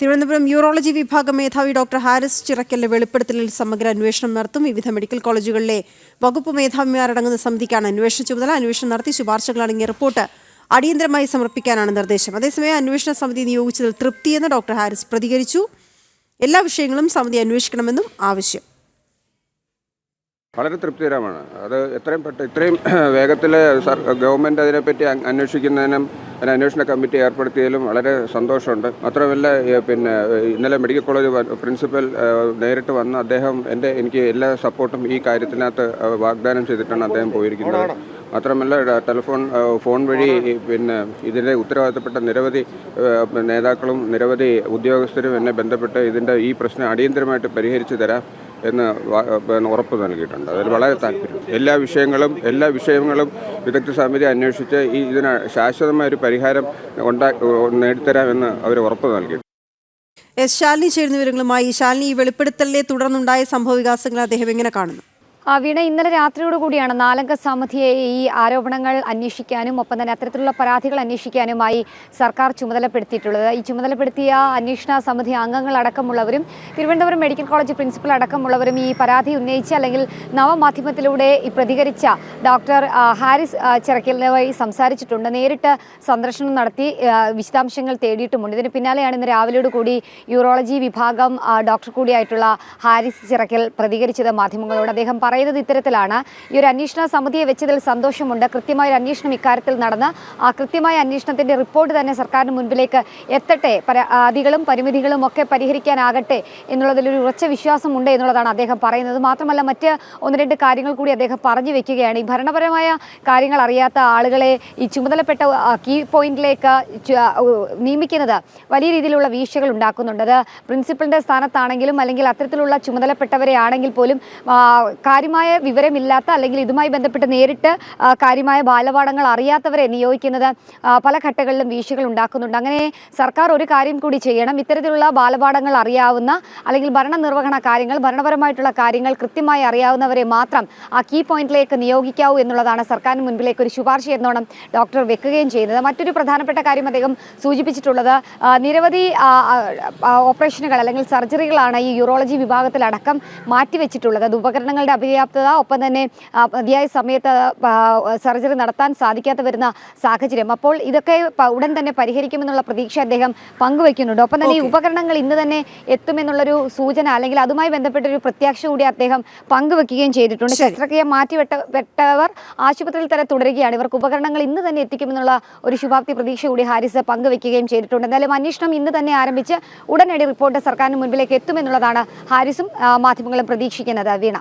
Thiruvananthapuram urology വിഭാഗം മേധാവി doctor Haris ചിറക്കലിന്റെ വെളിപ്പെടുത്തലിൽ സമഗ്ര അന്വേഷണം നടത്തും. വിവിധ മെഡിക്കൽ കോളേജുകളിലെ വകുപ്പ് മേധാവിമാരടങ്ങുന്ന സമിതിക്കാണ് അന്വേഷണ ചുമതല. അന്വേഷണം നടത്തി ശുപാർശകളടങ്ങിയ റിപ്പോർട്ട് അടിയന്തരമായി സമർപ്പിക്കാനാണ് നിർദ്ദേശം. അതേസമയം അന്വേഷണ സമിതി നിയോഗിച്ചതിൽ തൃപ്തിയെന്ന് ഡോക്ടർ ഹാരിസ് പ്രതികരിച്ചു. എല്ലാ വിഷയങ്ങളും സമിതി അന്വേഷിക്കണമെന്നും ആവശ്യം. വളരെ തൃപ്തികരമാണ്. അത് ഇത്രയും വേഗത്തിൽ ഗവൺമെൻറ് അതിനെപ്പറ്റി അന്വേഷിക്കുന്നതിനും ഒരു അന്വേഷണ കമ്മിറ്റി ഏർപ്പെടുത്തിയതിലും വളരെ സന്തോഷമുണ്ട്. മാത്രമല്ല ഇന്നലെ മെഡിക്കൽ കോളേജ് പ്രിൻസിപ്പൽ നേരിട്ട് വന്ന് അദ്ദേഹം എനിക്ക് എല്ലാ സപ്പോർട്ടും ഈ കാര്യത്തിനകത്ത് വാഗ്ദാനം ചെയ്തിട്ടാണ് അദ്ദേഹം പോയിരിക്കുന്നത്. മാത്രമല്ല ഫോൺ വഴി ഇതിൻ്റെ ഉത്തരവാദിത്തപ്പെട്ട നിരവധി നേതാക്കളും നിരവധി ഉദ്യോഗസ്ഥരും എന്നെ ബന്ധപ്പെട്ട് ഈ പ്രശ്നം അടിയന്തരമായിട്ട് പരിഹരിച്ചു തരാം എന്ന് ഉറപ്പ് നൽകിയിട്ടുണ്ട്. അതിൽ വളരെ താല്പര്യം. എല്ലാ വിഷയങ്ങളും വിദഗ്ധ സമിതി അന്വേഷിച്ച് ഇതിന് ശാശ്വതമായ ഒരു പരിഹാരം നേടിത്തരാമെന്ന് അവർ ഉറപ്പ് നൽകി. ശാലിനി ചേരുന്ന വിവരങ്ങളുമായി. ശാലിനി, ഈ വെളിപ്പെടുത്തലിനെ തുടർന്നുണ്ടായ സംഭവ വികാസങ്ങൾ അദ്ദേഹം എങ്ങനെ കാണുന്നു? വീണ, ഇന്നലെ രാത്രിയോടുകൂടിയാണ് 4 അംഗ സമിതിയെ ഈ ആരോപണങ്ങൾ അന്വേഷിക്കാനും ഒപ്പം തന്നെ അത്തരത്തിലുള്ള പരാതികൾ അന്വേഷിക്കാനുമായി സർക്കാർ ചുമതലപ്പെടുത്തിയിട്ടുള്ളത്. ഈ ചുമതലപ്പെടുത്തിയ അന്വേഷണ സമിതി അംഗങ്ങളടക്കമുള്ളവരും തിരുവനന്തപുരം മെഡിക്കൽ കോളേജ് പ്രിൻസിപ്പൽ അടക്കമുള്ളവരും ഈ പരാതി ഉന്നയിച്ച അല്ലെങ്കിൽ നവമാധ്യമത്തിലൂടെ പ്രതികരിച്ച ഡോക്ടർ ഹാരിസ് ചിറക്കലിനുമായി സംസാരിച്ചിട്ടുണ്ട്. നേരിട്ട് സന്ദർശനം നടത്തി വിശദാംശങ്ങൾ തേടിയിട്ടുമുണ്ട്. ഇതിന് പിന്നാലെയാണ് ഇന്ന് രാവിലെയോടുകൂടി യൂറോളജി വിഭാഗം ഡോക്ടർ കൂടിയായിട്ടുള്ള ഹാരിസ് ചിറക്കൽ പ്രതികരിച്ചത് മാധ്യമങ്ങളോട്. അദ്ദേഹം പറയുന്നത് ഇത്തരത്തിലാണ്: ഈ ഒരു അന്വേഷണ സമിതിയെ വെച്ചതിൽ സന്തോഷമുണ്ട്. കൃത്യമായ ഒരു അന്വേഷണം ഇക്കാര്യത്തിൽ നടന്ന് ആ കൃത്യമായ അന്വേഷണത്തിന്റെ റിപ്പോർട്ട് തന്നെ സർക്കാരിന് മുൻപിലേക്ക് എത്തട്ടെ, പരാതികളും പരിമിതികളും ഒക്കെ പരിഹരിക്കാനാകട്ടെ എന്നുള്ളതിലൊരു ഉറച്ച വിശ്വാസമുണ്ട് എന്നുള്ളതാണ് അദ്ദേഹം പറയുന്നത്. മാത്രമല്ല മറ്റ് 1-2 കാര്യങ്ങൾ കൂടി അദ്ദേഹം പറഞ്ഞു വെക്കുകയാണ്. ഈ ഭരണപരമായ കാര്യങ്ങൾ അറിയാത്ത ആളുകളെ ഈ ചുമതലപ്പെട്ട കീ പോയിന്റിലേക്ക് നിയമിക്കുന്നത് വലിയ രീതിയിലുള്ള വീഴ്ചകൾ ഉണ്ടാക്കുന്നുണ്ട്. അത് പ്രിൻസിപ്പലിന്റെ സ്ഥാനത്താണെങ്കിലും അല്ലെങ്കിൽ അത്തരത്തിലുള്ള ചുമതലപ്പെട്ടവരെ ആണെങ്കിൽ പോലും കാര്യമായ വിവരമില്ലാത്ത അല്ലെങ്കിൽ ഇതുമായി ബന്ധപ്പെട്ട് നേരിട്ട് കാര്യമായ ബാലപാഠങ്ങൾ അറിയാത്തവരെ നിയോഗിക്കുന്നത് പല ഘട്ടങ്ങളിലും വീഴ്ചകൾ ഉണ്ടാക്കുന്നുണ്ട്. അങ്ങനെ സർക്കാർ ഒരു കാര്യം കൂടി ചെയ്യണം: ഇത്തരത്തിലുള്ള ബാലപാഠങ്ങൾ അറിയാവുന്ന അല്ലെങ്കിൽ ഭരണനിർവഹണ കാര്യങ്ങൾ, ഭരണപരമായിട്ടുള്ള കാര്യങ്ങൾ കൃത്യമായി അറിയാവുന്നവരെ മാത്രം ആ കീ പോയിന്റിലേക്ക് നിയോഗിക്കാവൂ എന്നുള്ളതാണ് സർക്കാരിന് മുൻപിലേക്ക് ഒരു ശുപാർശ എന്നോണം ഡോക്ടർ വെക്കുകയും ചെയ്യുന്നത്. മറ്റൊരു പ്രധാനപ്പെട്ട കാര്യം അദ്ദേഹം സൂചിപ്പിച്ചിട്ടുള്ളത്, നിരവധി ഓപ്പറേഷനുകൾ അല്ലെങ്കിൽ സർജറികളാണ് ഈ യൂറോളജി വിഭാഗത്തിലടക്കം മാറ്റിവെച്ചിട്ടുള്ളത്. അത് ഉപകരണങ്ങളുടെ അപര്യാപ്തത, ഒപ്പം തന്നെ മതിയായ സമയത്ത് സർജറി നടത്താൻ സാധിക്കാതെ വരുന്ന സാഹചര്യം. അപ്പോൾ ഇതൊക്കെ ഉടൻ തന്നെ പരിഹരിക്കുമെന്നുള്ള പ്രതീക്ഷ അദ്ദേഹം പങ്കുവയ്ക്കുന്നുണ്ട്. ഒപ്പം തന്നെ ഈ ഉപകരണങ്ങൾ ഇന്ന് തന്നെ എത്തുമെന്നുള്ളൊരു സൂചന അല്ലെങ്കിൽ അതുമായി ബന്ധപ്പെട്ടൊരു പ്രത്യാശ കൂടി അദ്ദേഹം പങ്കുവെക്കുകയും ചെയ്തിട്ടുണ്ട്. ശസ്ത്രക്രിയ മാറ്റിവെട്ടവർ ആശുപത്രിയിൽ തന്നെ തുടരുകയാണ്. ഇവർക്ക് ഉപകരണങ്ങൾ ഇന്ന് തന്നെ എത്തിക്കുമെന്നുള്ള ഒരു ശുഭാപ്തി പ്രതീക്ഷ കൂടി ഹാരിസ് പങ്കുവെക്കുകയും ചെയ്തിട്ടുണ്ട്. എന്തായാലും അന്വേഷണം ഇന്ന് തന്നെ ആരംഭിച്ച് ഉടനടി റിപ്പോർട്ട് സർക്കാരിന് മുൻപിലേക്ക് എത്തുമെന്നുള്ളതാണ് ഹാരിസും മാധ്യമങ്ങളും പ്രതീക്ഷിക്കുന്നത്. വീണ.